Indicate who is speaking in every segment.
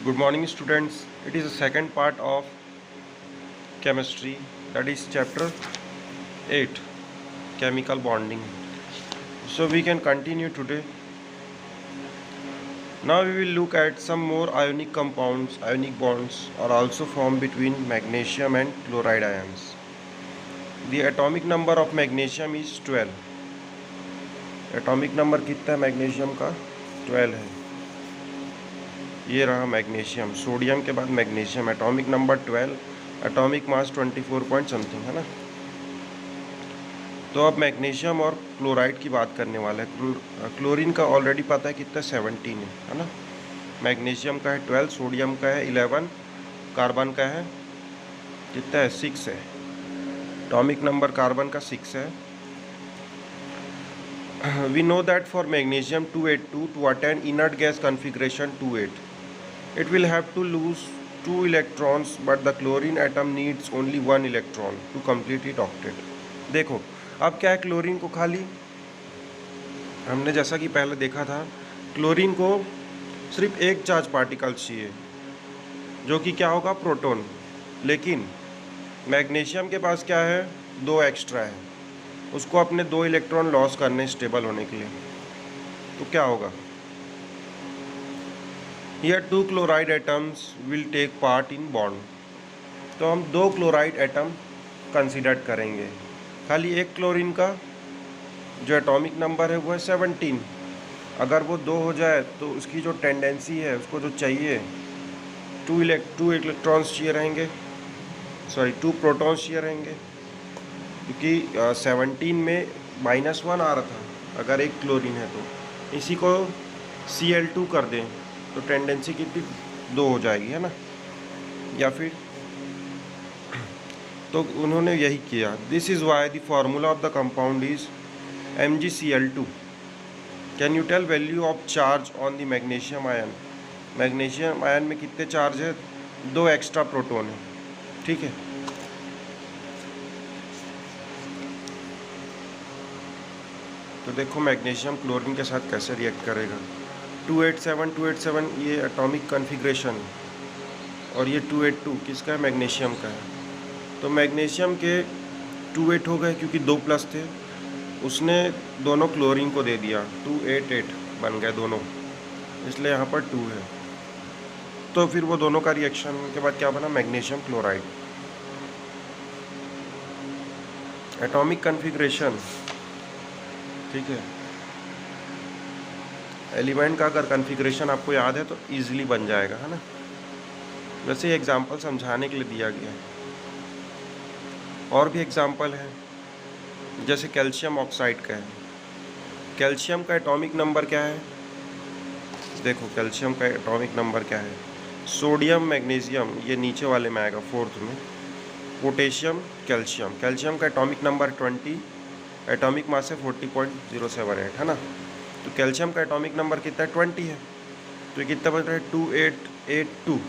Speaker 1: Good morning, students. It is the second part of chemistry, that is chapter 8, chemical bonding. So we can continue today. Now we will look at some more ionic compounds. Ionic bonds are also formed between magnesium and chloride ions. The atomic number of magnesium is 12. Atomic number कितना है magnesium का? 12 है. ये रहा magnesium. Sodium के बाद magnesium. Atomic number 12, atomic mass 24 point something है ना. तो अब मैग्नीशियम और क्लोराइड की बात करने वाला है. क्लोरीन का ऑलरेडी पता है कितना 17 है ना. मैग्नीशियम का है 12, सोडियम का है 11, कार्बन का है कितना है 6 है. एटॉमिक नंबर कार्बन का 6 है. We know that for magnesium 282 to attain inert gas configuration 28, it will have to lose 2 electrons, but the chlorine atom needs only 1 electron to complete its octet. देखो अब क्या है, क्लोरीन को खाली हमने जैसा कि पहले देखा था, क्लोरीन को सिर्फ एक चार्ज पार्टिकल चाहिए जो कि क्या होगा, प्रोटॉन. लेकिन मैग्नीशियम के पास क्या है, 2 एक्स्ट्रा है. उसको अपने 2 इलेक्ट्रॉन लॉस करने स्टेबल होने के लिए. तो क्या होगा, Here 2 chloride atoms will take part in bond. तो हम 2 क्लोराइड एटम कंसिडर करेंगे. खाली एक क्लोरीन का जो एटॉमिक नंबर है वो है 17. अगर वो 2 हो जाए तो उसकी जो टेंडेंसी है, उसको जो चाहिए 2 इलेक्ट्रॉन्स चाहिए रहेंगे, 2 प्रोटॉन्स चाहिए रहेंगे. क्योंकि 17 में -1 आ रहा था अगर एक क्लोरीन है. तो इसी को Cl2 कर दें तो टेंडेंसी कितनी 2 हो जाएगी है ना. या फिर तो उन्होंने यही किया. This is why the formula of the compound is MgCl2. Can you tail value of charge on the magnesium ion. Magnesium ion में कितने चार्ज है, 2 एक्स्ट्रा प्रोटॉन है. ठीक है. तो देखो मैग्नीशियम क्लोरीन के साथ कैसे रिएक्ट करेगा. 287 ये एटॉमिक कॉन्फ़िगरेशन, और ये 282 किसका है, मैग्नीशियम का है. तो मैग्नीशियम के 28 हो गए क्योंकि 2 प्लस थे. उसने दोनों क्लोरीन को दे दिया, 288 बन गए दोनों, इसलिए यहाँ पर 2 है. तो फिर वो दोनों का रिएक्शन के बाद क्या बना, मैग्नीशियम क्लोराइड. एटॉमिक कॉन्फ़िगरेशन, ठीक है. एलिमेंट का अगर कॉन्फ़िगरेशन आपको याद है तो ईजिली बन जाएगा है ना. वैसे एग्जांपल समझाने के लिए दिया गया है. और भी एग्जांपल है, जैसे कैल्शियम ऑक्साइड का है. कैल्शियम का एटॉमिक नंबर क्या है, देखो कैल्शियम का एटॉमिक नंबर क्या है. सोडियम मैग्नीशियम ये नीचे वाले में आएगा 4th में. Potassium calcium. कैल्शियम का एटॉमिक नंबर 20, एटॉमिक मास है 40.078 है ना. तो कैल्शियम का एटॉमिक नंबर कितना है, 20 है. तो ये कितना बन रहा है, 2882.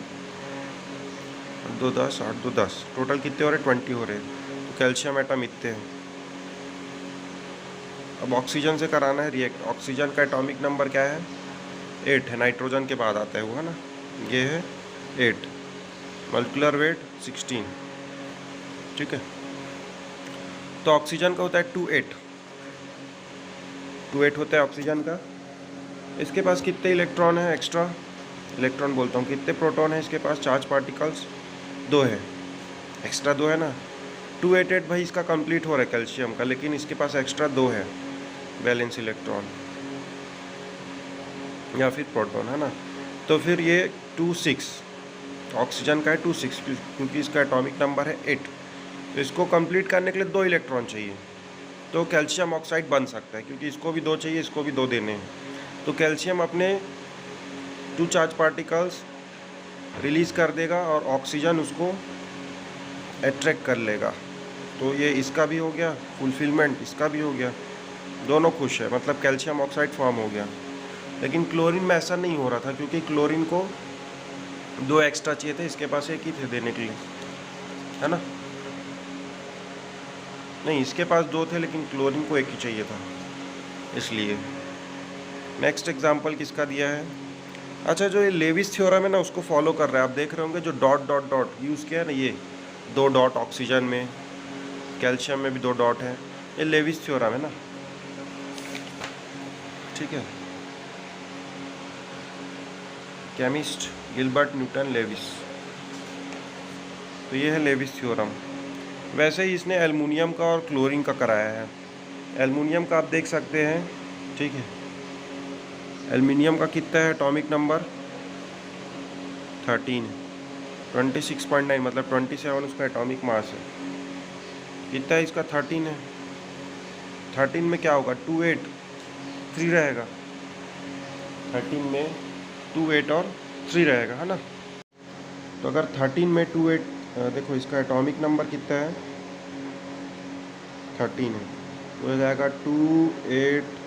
Speaker 1: 2 10 8 2 10 टोटल कितने हो रहे हैं, 20 हो रहे हैं. तो कैल्शियम एटम इतने हैं. अब ऑक्सीजन से कराना है रिएक्ट. ऑक्सीजन का एटॉमिक नंबर क्या है, 8 है. नाइट्रोजन के बाद आता है वो है ना. ये है 8, मॉलिक्यूलर वेट 16. ठीक है. तो ऑक्सीजन का होता है 28 होता है ऑक्सीजन का. इसके पास कितने इलेक्ट्रॉन है, एक्स्ट्रा इलेक्ट्रॉन बोलता हूँ, कितने प्रोटॉन है इसके पास, चार्ज पार्टिकल्स 2 है. एक्स्ट्रा 2 है ना. 288 भाई इसका कंप्लीट हो रहा है कैल्शियम का, लेकिन इसके पास एक्स्ट्रा 2 है बैलेंस इलेक्ट्रॉन या फिर प्रोटॉन है ना. तो फिर ये 26 ऑक्सीजन का है, 26 क्योंकि इसका एटॉमिक नंबर है 8. तो इसको कंप्लीट करने के लिए 2 इलेक्ट्रॉन चाहिए. तो कैल्शियम ऑक्साइड बन सकता है क्योंकि इसको भी 2 चाहिए, इसको भी 2 देने हैं. तो कैल्शियम अपने 2 चार्ज पार्टिकल्स रिलीज़ कर देगा और ऑक्सीजन उसको अट्रैक्ट कर लेगा. तो ये इसका भी हो गया फुलफिलमेंट, इसका भी हो गया. दोनों खुश है, मतलब कैल्शियम ऑक्साइड फॉर्म हो गया. लेकिन क्लोरीन में ऐसा नहीं हो रहा था क्योंकि क्लोरीन को 2 एक्स्ट्रा चाहिए थे, इसके पास एक ही थे देने के लिए है ना. नहीं, इसके पास 2 थे लेकिन क्लोरीन को एक ही चाहिए था, इसलिए. नेक्स्ट एग्जाम्पल किसका दिया है, अच्छा, जो ये लेविस थ्योरम है ना, उसको फॉलो कर रहे हैं। आप देख रहे होंगे जो डॉट डॉट डॉट यूज़ किया है ना, ये 2 डॉट ऑक्सीजन में, कैल्शियम में भी 2 डॉट है, ये लेविस थ्योरम है ना, ठीक है। केमिस्ट गिलबर्ट न्यूटन लेविस, तो ये है लेविस थ्योरम। वैसे ही इसने एल्युमिनियम का और क्लोरीन का कराया है। एल्युमिनियम का आप देख सकते हैं, ठीक है। एल्युमिनियम का कितना है एटॉमिक नंबर? 13 है। 26.9 मतलब 27 उसका एटॉमिक मास है। कितना है इसका? 13 है। 13 में क्या होगा? 2 8 3 रहेगा। 13 में 2 8 और 3 रहेगा, है ना। तो अगर 13 में 2 8, देखो इसका एटॉमिक नंबर कितना है? 13 है, तो हो जाएगा 2 8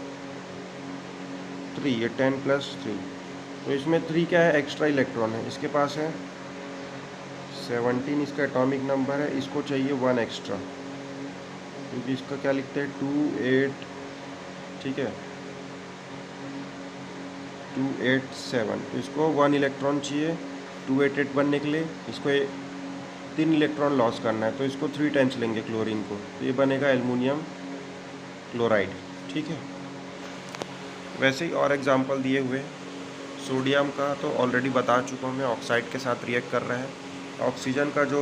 Speaker 1: 3, ये 10 + 3। तो इसमें 3 क्या है? एक्स्ट्रा इलेक्ट्रॉन है। इसके पास है 17, इसका एटॉमिक नंबर है। इसको चाहिए 1 एक्स्ट्रा, क्योंकि इसका क्या लिखते हैं? 2 8, ठीक है, 2 8 7। तो इसको 1 इलेक्ट्रॉन चाहिए 2 8 8 बनने के लिए। इसको 3 इलेक्ट्रॉन लॉस करना है, तो इसको 3 टाइम्स लेंगे क्लोरीन को, तो ये बनेगा एल्युमिनियम क्लोराइड, ठीक है। वैसे ही और एग्जांपल दिए हुए। सोडियम का तो ऑलरेडी बता चुका हूँ मैं, ऑक्साइड के साथ रिएक्ट कर रहा है। ऑक्सीजन का जो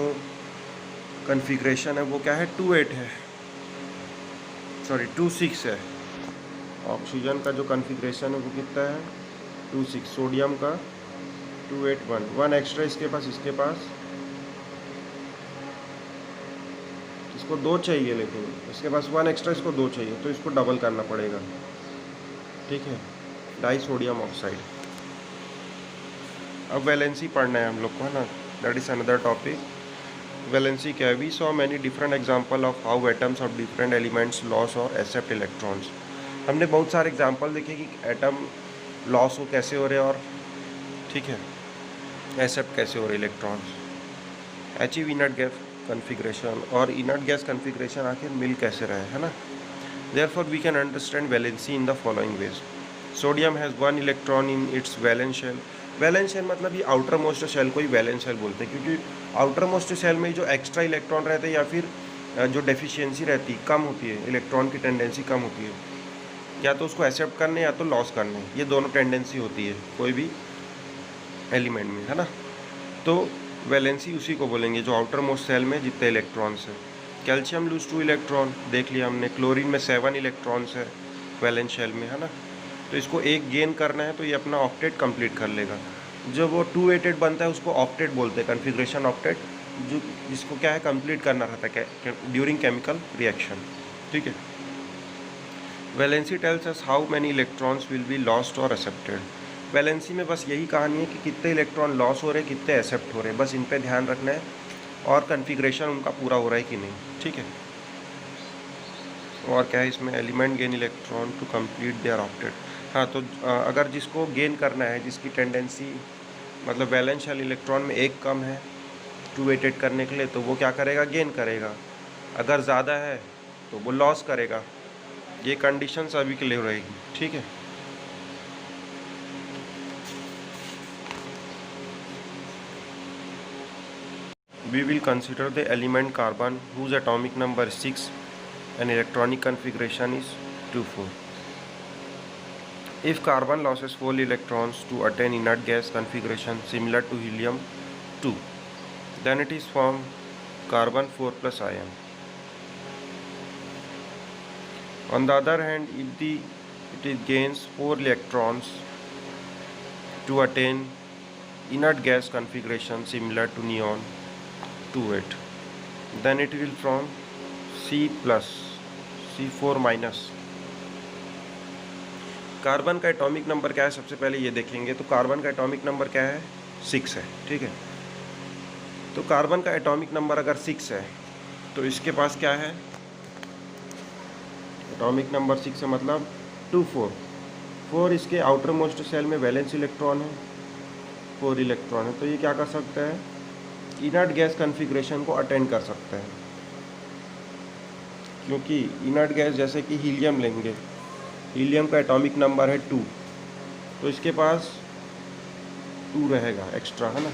Speaker 1: कन्फिग्रेशन है वो क्या है? 2 8 है, सॉरी 2 6 है। ऑक्सीजन का जो कन्फिग्रेशन है वो कितना है? 2 6। सोडियम का 2 8 1 एक्स्ट्रा इसके पास इसको 2 चाहिए, लेकिन इसके पास 1 एक्स्ट्रा, इसको 2 चाहिए, तो इसको डबल करना पड़ेगा, ठीक है। Disodium oxide. अब वैलेंसी पढ़ना है हम लोग को, है ना, that is another topic. Valency क्या है? We saw many different example of how atoms of different elements loss और एक्सेप्ट इलेक्ट्रॉन्स। हमने बहुत सारे एग्जांपल देखे कि एटम लॉस हो कैसे हो रहे और, ठीक है, एक्सेप्ट कैसे हो रहे electrons. Achieve inert gas configuration, और इनर्ट गैस कन्फिग्रेशन आखिर मिल कैसे रहे, है ना। Therefore, we can understand valency in the following ways. Sodium has 1 electron in its valence shell. Valence shell मतलब ये आउटर मोस्ट शेल को ही वैलेंस शेल बोलते हैं, क्योंकि आउटर मोस्ट शेल में जो एक्स्ट्रा इलेक्ट्रॉन रहते हैं या फिर जो डेफिशिएंसी रहती है, कम होती है, इलेक्ट्रॉन की टेंडेंसी कम होती है, या तो उसको एक्सेप्ट करने या तो लॉस करने, ये दोनों टेंडेंसी होती है कोई भी एलिमेंट में, है ना। तो वैलेंसी उसी को बोलेंगे जो आउटर मोस्ट सेल में जितने इलेक्ट्रॉन्स हैं। कैल्शियम लूज 2 इलेक्ट्रॉन, देख लिया हमने। क्लोरीन में 7 इलेक्ट्रॉन्स है वैलेंस शेल में, है ना। तो इसको एक गेन करना है तो ये अपना ऑक्टेट कंप्लीट कर लेगा। जब वो 2 8 8 बनता है उसको ऑक्टेट बोलते हैं, कन्फिग्रेशन ऑक्टेट, जो जिसको क्या है कंप्लीट करना रहता है ड्यूरिंग केमिकल रिएक्शन, ठीक है। Valency tells us how many electrons will be lost और एक्सेप्टेड। वैलेंसी में बस यही कहानी है कि कितने इलेक्ट्रॉन लॉस हो रहे, कितने एक्सेप्ट हो रहे, बस इन पे ध्यान रखना है, और कन्फिग्रेशन उनका पूरा हो रहा है कि नहीं, ठीक है। और क्या है इसमें? Element gain electron to complete their octet. हाँ, तो अगर जिसको गेन करना है, जिसकी टेंडेंसी मतलब वैलेंस शेल इलेक्ट्रॉन में एक कम है 2 8 8 करने के लिए, तो वो क्या करेगा? गेन करेगा। अगर ज़्यादा है तो वो लॉस करेगा। ये कंडीशन सभी के लिए रहेगी, ठीक है। We will consider the element carbon whose atomic number is 6 and electronic configuration is 2 4. If carbon loses 4 electrons to attain inert gas configuration similar to helium 2, then it is formed carbon 4 plus ion. On the other hand, if it gains 4 electrons to attain inert gas configuration similar to neon 2 8, then it will form C plus C4 minus. Carbon का atomic number क्या है सबसे पहले ये देखेंगे। तो carbon का atomic number क्या है? 6 है, ठीक है। तो कार्बन का एटॉमिक नंबर अगर 6 है तो इसके पास क्या है? एटॉमिक नंबर 6 है मतलब 2 4 4 इसके आउटर मोस्ट सेल में वैलेंस इलेक्ट्रॉन है, 4 इलेक्ट्रॉन है, तो ये क्या कर सकता है? इनर्ट गैस कन्फिग्रेशन को अटेंड कर सकता है, क्योंकि इनर्ट गैस जैसे कि हीलियम लेंगे, हीलियम का एटॉमिक नंबर है 2, तो इसके पास 2 रहेगा एक्स्ट्रा, है ना।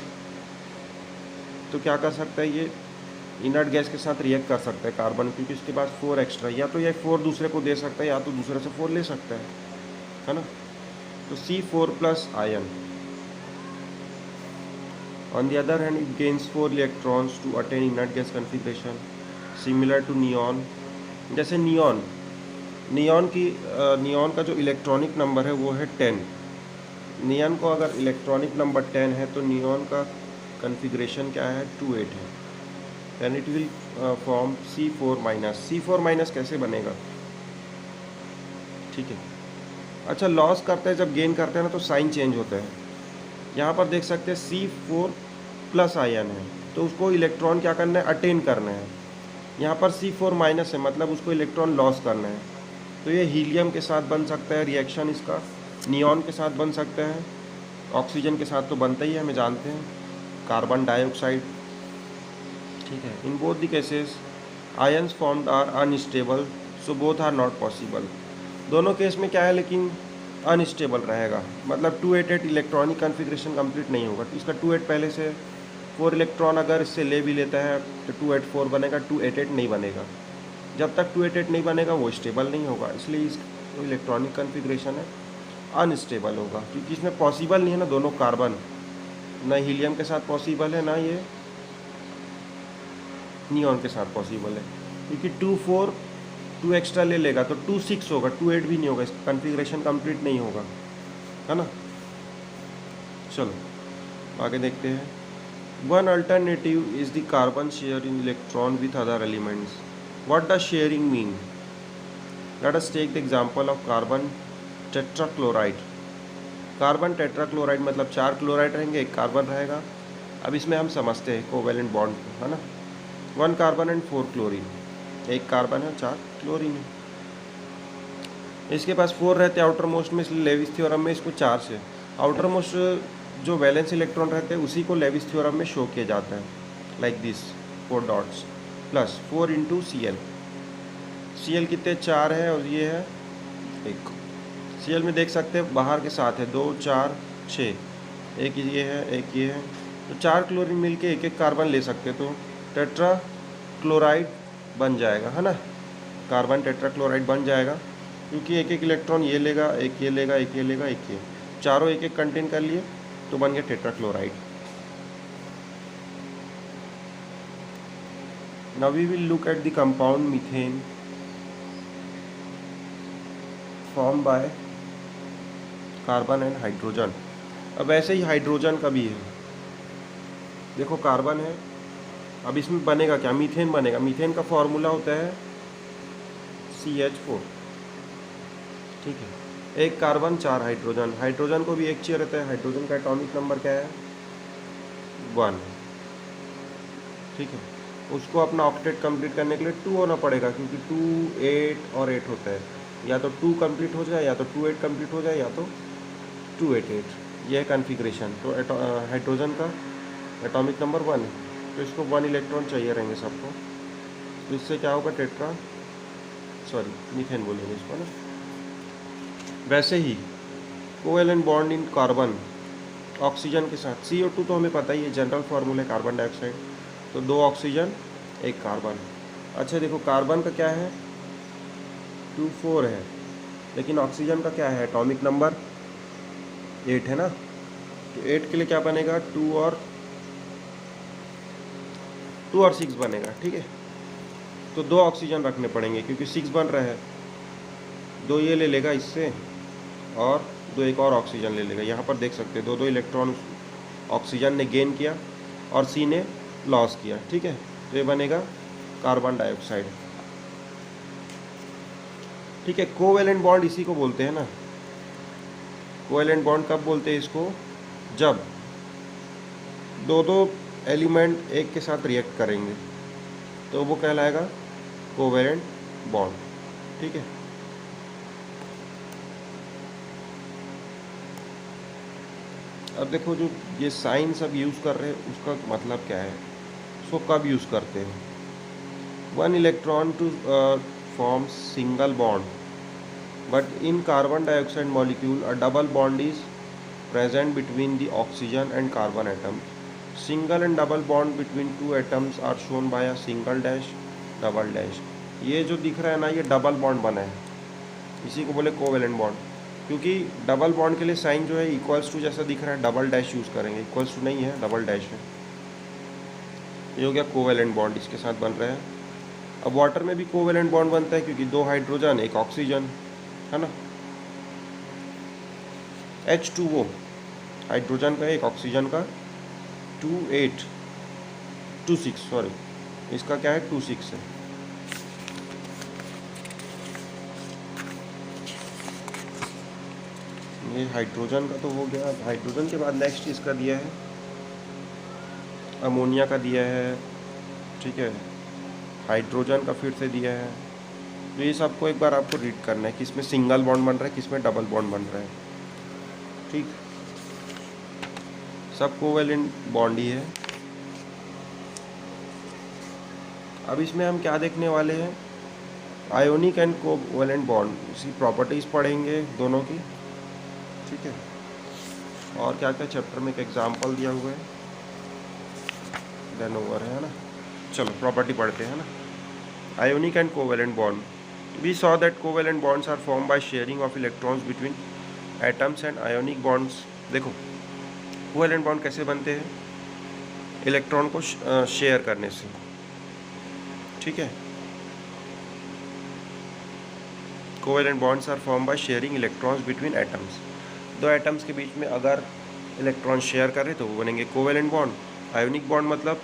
Speaker 1: तो क्या कर सकता है ये इनर्ट गैस के साथ रिएक्ट कर सकता है कार्बन, क्योंकि इसके पास 4 एक्स्ट्रा, या तो ये 4 दूसरे को दे सकता है या तो दूसरे से 4 ले सकता है ना। तो C4 plus ion. On the other hand it gains 4 electrons to attain inert gas configuration similar to neon. जैसे नियॉन का जो इलेक्ट्रॉनिक नंबर है वो है 10। नियॉन को अगर इलेक्ट्रॉनिक नंबर 10 है तो नियॉन का कन्फिग्रेशन क्या है, 2 8 है। Then it will form C4-। कैसे बनेगा, ठीक है। अच्छा, लॉस करते हैं जब गेन करते हैं ना तो साइन चेंज होता है। यहाँ पर देख सकते हैं C4 प्लस आयन है तो उसको इलेक्ट्रॉन क्या करना है, अटेन करना है। यहाँ पर C4- है मतलब उसको इलेक्ट्रॉन लॉस करना है। तो ये हीलियम के साथ बन सकता है रिएक्शन, इसका नियॉन के साथ बन सकता है, ऑक्सीजन के साथ तो बनता ही है, हमें जानते हैं, कार्बन डाइऑक्साइड, ठीक है। In both the cases ions formed are unstable, so both are not possible. दोनों केस में क्या है लेकिन अनस्टेबल रहेगा, मतलब 288 इलेक्ट्रॉनिक कन्फिग्रेशन कंप्लीट नहीं होगा। इसका 28 पहले से 4 इलेक्ट्रॉन अगर इससे ले भी लेता है तो 284 बनेगा, 288 नहीं बनेगा। जब तक 288 नहीं बनेगा वो स्टेबल नहीं होगा, इसलिए इस इलेक्ट्रॉनिक कन्फिग्रेशन है अनस्टेबल होगा, क्योंकि इसमें पॉसिबल नहीं है ना दोनों कार्बन, ना हीलियम के साथ पॉसिबल है ना ये नियॉन के साथ पॉसिबल है। क्योंकि 2 4 2 एक्स्ट्रा ले लेगा तो 2 6 होगा, 2 8 भी नहीं होगा, इसका कन्फिग्रेशन कंप्लीट नहीं होगा, है ना। चलो आगे देखते हैं। One alternative is the carbon sharing electron with other elements. What does sharing mean? Let us take the example of carbon tetrachloride. Carbon tetrachloride मतलब 4 क्लोराइड रहेंगे, 1 कार्बन रहेगा। अब इसमें हम समझते हैं कोवेलेंट बॉन्ड, है ना। 1 कार्बन एंड 4 क्लोरीन, 1 कार्बन है 4 क्लोरीन है। इसके पास 4 रहते हैं आउटर मोस्ट में, इसलिए लेविस थ्योरम में इसको 4 से आउटर मोस्ट जो वैलेंस इलेक्ट्रॉन रहते हैं उसी को लेविस थ्योरम में शो किया जाता है, like this 4 dots plus 4 into Cl कितने 4 है और ये है 1। Cl में देख सकते हैं बाहर के साथ है 2 4 6, एक ये है एक ये है, तो 4 क्लोरीन मिलके 1 1 कार्बन ले सकते, तो टेट्रा क्लोराइड बन जाएगा, है ना। कार्बन टेट्राक्लोराइड बन जाएगा क्योंकि 1 1 इलेक्ट्रॉन ये लेगा, एक ये लेगा, एक ये लेगा, एक ये, चारों 1 1 कंटेन कर लिए तो बन गया tetrachloride. Now we will look at the compound methane form by carbon and hydrogen. अब ऐसे ही हाइड्रोजन का भी है, देखो कार्बन है, अब इसमें बनेगा क्या, मीथेन बनेगा। मीथेन का फॉर्मूला होता है CH4, ठीक है। 1 कार्बन 4 हाइड्रोजन, हाइड्रोजन को भी एक चाहिए रहता है, हाइड्रोजन का एटॉमिक नंबर क्या है 1, ठीक है। उसको अपना ऑक्टेट कंप्लीट करने के लिए 2 होना पड़ेगा, क्योंकि 2 8 और 8 होता है, या तो 2 कंप्लीट हो जाए या तो 2 8 कंप्लीट हो जाए या तो 2 8 8, ये है कन्फिग्रेशन। तो हाइड्रोजन का एटॉमिक नंबर 1 है, तो इसको 1 इलेक्ट्रॉन चाहिए रहेंगे सबको, तो इससे क्या होगा मीथेन बोलेंगे इसको ना। वैसे ही covalent bond in carbon oxygen के साथ, CO2 तो हमें पता ही है, जनरल फार्मूला है कार्बन डाइऑक्साइड, तो 2 ऑक्सीजन 1 कार्बन। अच्छा देखो कार्बन का क्या है 2 4 है, लेकिन ऑक्सीजन का क्या है एटॉमिक नंबर 8 है ना, तो 8 के लिए क्या बनेगा 2 और 6 बनेगा, ठीक है। तो 2 ऑक्सीजन रखने पड़ेंगे क्योंकि 6 बन रहा है, 2 ये ले लेगा इससे और 2 एक और ऑक्सीजन ले लेगा। यहाँ पर देख सकते हैं 2 2 इलेक्ट्रॉन ऑक्सीजन ने गेन किया और C ने लॉस किया, ठीक है। तो ये बनेगा कार्बन डाइऑक्साइड, ठीक है। कोवेलेंट बॉन्ड इसी को बोलते हैं ना, कोवेलेंट बॉन्ड कब बोलते हैं इसको, जब 2 2 एलिमेंट एक के साथ रिएक्ट करेंगे तो वो कहलाएगा कोवेलेंट बॉन्ड, ठीक है। अब देखो जो ये साइन सब यूज़ कर रहे हैं उसका मतलब क्या है, उसको कब यूज़ करते हैं। 1 electron to form single bond, but in carbon dioxide molecule a double bond is present between the oxygen and carbon atom. Single and double bond between two atoms are shown by a single dash, double dash. ये जो दिख रहा है ना, ये double bond बना है, इसी को बोले कोवेलेंट बॉन्ड। क्योंकि डबल बॉन्ड के लिए साइन जो है इक्वल्स टू जैसा दिख रहा है, डबल डैश यूज़ करेंगे, इक्वल्स टू नहीं है, डबल डैश है। ये हो गया कोवेलेंट बॉन्ड, इसके साथ बन रहा है। अब वाटर में भी कोवेलेंट बॉन्ड बनता है, क्योंकि 2 हाइड्रोजन 1 ऑक्सीजन, है ना। H2O हाइड्रोजन का 1 ऑक्सीजन का 26 सॉरी, इसका क्या है 26 है। ये हाइड्रोजन का तो हो गया। हाइड्रोजन के बाद नेक्स्ट इसका दिया है अमोनिया का दिया है, ठीक है। हाइड्रोजन का फिर से दिया है। तो ये सबको एक बार आपको रीड करना है, किसमें सिंगल बॉन्ड बन रहा है, किसमें डबल बॉन्ड बन रहा है, ठीक। सब कोवेलेंट बॉन्ड ही है। अब इसमें हम क्या देखने वाले हैं, आयोनिक एंड कोवेलेंट बॉन्ड, इसकी प्रॉपर्टीज़ पढ़ेंगे दोनों की, ठीक है। और क्या क्या चैप्टर में एक एग्जाम्पल दिया हुआ है, देन ओवर है ना। चलो प्रॉपर्टी पढ़ते हैं ना। Ionic and covalent bond, we saw that covalent bonds are form by sharing of electrons between atoms and ionic bonds. देखो कोवेलेंट बॉन्ड कैसे बनते हैं, इलेक्ट्रॉन को शेयर करने से, ठीक है। Covalent bonds are form by sharing electrons between atoms, दो एटम्स के बीच में अगर इलेक्ट्रॉन शेयर करें तो वो बनेंगे कोवेलेंट बॉन्ड। आयोनिक बॉन्ड मतलब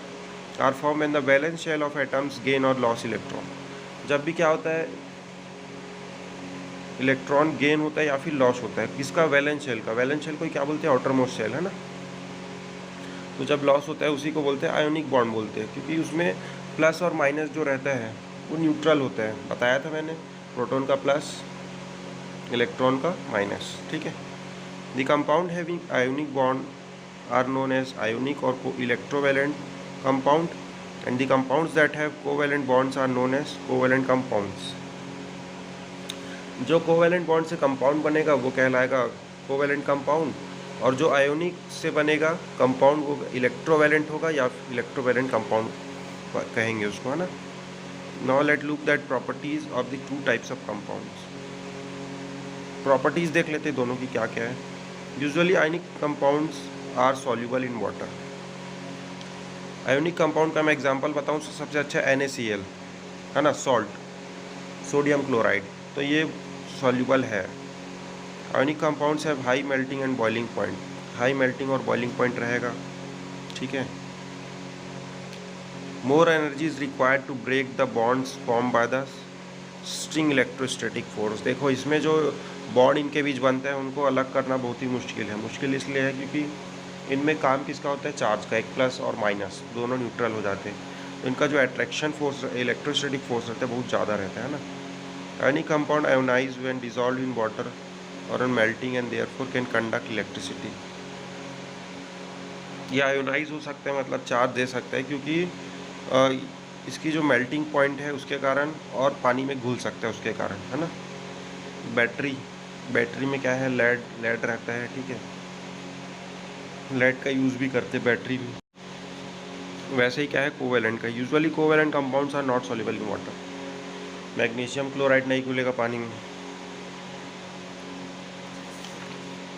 Speaker 1: are form when the valence shell of atoms gain और लॉस इलेक्ट्रॉन। जब भी क्या होता है, इलेक्ट्रॉन गेन होता है या फिर लॉस होता है, किसका, वैलेंस शेल का। वैलेंस शेल को क्या बोलते हैं, आउटर मोस्ट शेल, है ना। तो जब लॉस होता है उसी को बोलते हैं आयोनिक बॉन्ड बोलते हैं, क्योंकि उसमें प्लस और माइनस जो रहता है वो न्यूट्रल होता है। बताया था मैंने, प्रोटॉन का प्लस, इलेक्ट्रॉन का माइनस, ठीक है। The compound having ionic bond are known as ionic और electrovalent compound, and the compounds that have covalent bonds are known as covalent compounds. जो कोवैलेंट बॉन्ड से कंपाउंड बनेगा वो कहलाएगा कोवैलेंट कंपाउंड, और जो आयोनिक से बनेगा कंपाउंड वो इलेक्ट्रोवैलेंट होगा या इलेक्ट्रोवैलेंट कंपाउंड कहेंगे उसको, है ना। Now let look that properties of the two types of compounds. Properties देख लेते हैं दोनों की क्या क्या है। Usually ionic compounds are soluble in water. Ionic compound का मैं एग्जांपल बताऊं तो सबसे अच्छा NaCl, है ना, सॉल्ट, सोडियम क्लोराइड, तो ये सॉल्युबल है। Ionic compounds have high melting and boiling point, high melting और बॉइलिंग पॉइंट रहेगा, ठीक है। More energy is required to break the bonds form by the strong electrostatic force. देखो इसमें जो बॉन्ड इनके बीच बनता है उनको अलग करना बहुत ही मुश्किल है। मुश्किल इसलिए है क्योंकि इनमें काम किसका होता है, चार्ज का, एक प्लस और माइनस दोनों न्यूट्रल हो जाते हैं, तो इनका जो अट्रैक्शन फोर्स, इलेक्ट्रोस्टैटिक फोर्स रहता है बहुत ज़्यादा रहता है ना। Ionic compound ionise when dissolve in water और on melting and therefore can conduct electricity. ये आयोनाइज हो सकता है, मतलब चार्ज दे सकता है, क्योंकि इसकी जो मेल्टिंग पॉइंट है उसके कारण, और पानी में घुल सकता है उसके कारण, है ना। बैटरी में क्या है, लेड रहता है, ठीक है। लेड का यूज़ भी करते बैटरी में। वैसे ही क्या है कोवेलेंट का, usually covalent compounds are not soluble in water. Magnesium chloride नहीं घुलेगा पानी में,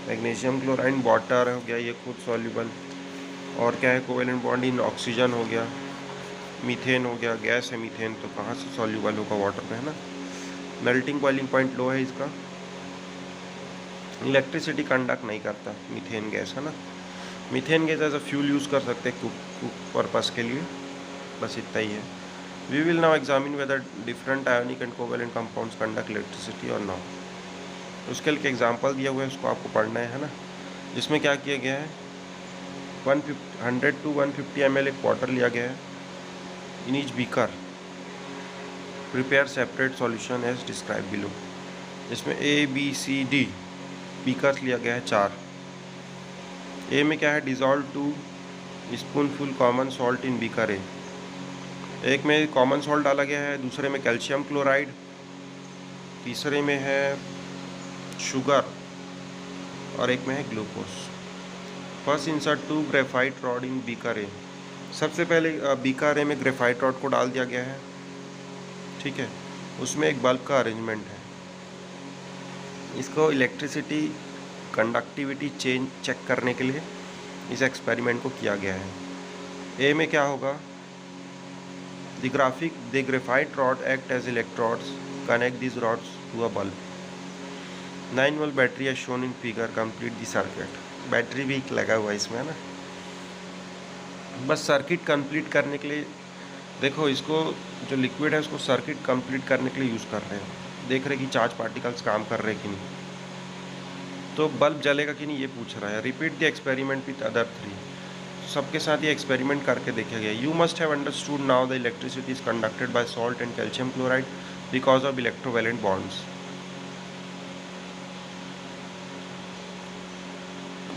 Speaker 1: मैग्नीशियम क्लोराइड वाटर हो गया, ये खुद सॉल्युबल। और क्या है कोवेलेंट बॉन्ड इन ऑक्सीजन हो गया, मीथेन हो गया, गैस है मीथेन, तो कहाँ से सॉल्युबल होगा वाटर में, है ना। मेल्टिंग बॉइलिंग पॉइंट लो है इसका, इलेक्ट्रिसिटी कंडक्ट नहीं करता मीथेन गैस, है ना। Methane gas as a fuel use कर सकते हैं कुक पर्पस के लिए, बस इतना ही है। We will now examine whether different ionic and covalent compounds conduct electricity और नॉट। उसके लिए एग्जाम्पल दिया हुआ है, उसको आपको पढ़ना है ना। जिसमें क्या किया गया है, 100 to 150 ml एक वाटर लिया गया है, in each beaker prepare separate solution as describe below. इसमें ABCD बीकर्स लिया गया है 4। ए में क्या है, dissolve 2 spoonful common salt in beaker A. एक में कॉमन सॉल्ट डाला गया है, दूसरे में कैल्शियम क्लोराइड, तीसरे में है शुगर, और एक में है glucose. First insert 2 graphite rod इन बीकर ए। सबसे पहले बीकर ए में ग्रेफाइट रॉड को डाल दिया गया है, ठीक है। उसमें एक बल्ब का अरेंजमेंट है। इसको इलेक्ट्रिसिटी कंडक्टिविटी चेंज चेक करने के लिए इस एक्सपेरिमेंट को किया गया है। ए में क्या होगा, the graphite rod act as electrodes, connect this rods to a bulb. 9 volt battery है shown in figure, complete the circuit. Battery भी लगा हुआ है इसमें, है ना। बस सर्किट कंप्लीट करने के लिए देखो, इसको जो लिक्विड है उसको सर्किट कंप्लीट करने के लिए यूज़ कर रहे हैं। देख रहे हैं कि चार्ज पार्टिकल्स काम कर रहे हैं कि नहीं, तो बल्ब जलेगा कि नहीं ये पूछ रहा है। Repeat the experiment with other 3। सबके साथ ये एक्सपेरिमेंट करके देखा गया। You must have understood now the electricity is conducted by salt and calcium chloride because of electrovalent bonds,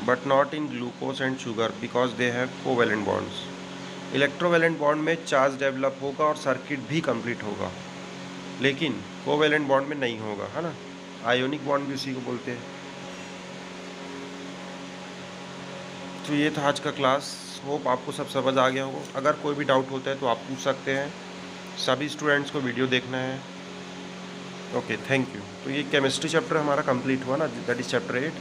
Speaker 1: but not in glucose and sugar because they have covalent bonds. Electrovalent bond में charge develop होगा और circuit भी complete होगा, लेकिन covalent bond में नहीं होगा, है ना। आयोनिक बॉन्ड भी उसी को बोलते हैं। तो ये था आज का क्लास। होप आपको सब समझ आ गया होगा। अगर कोई भी डाउट होता है तो आप पूछ सकते हैं। सभी स्टूडेंट्स को वीडियो देखना है। Okay, thank you. तो ये केमिस्ट्री चैप्टर हमारा कंप्लीट हुआ ना, दैट इज चैप्टर 8।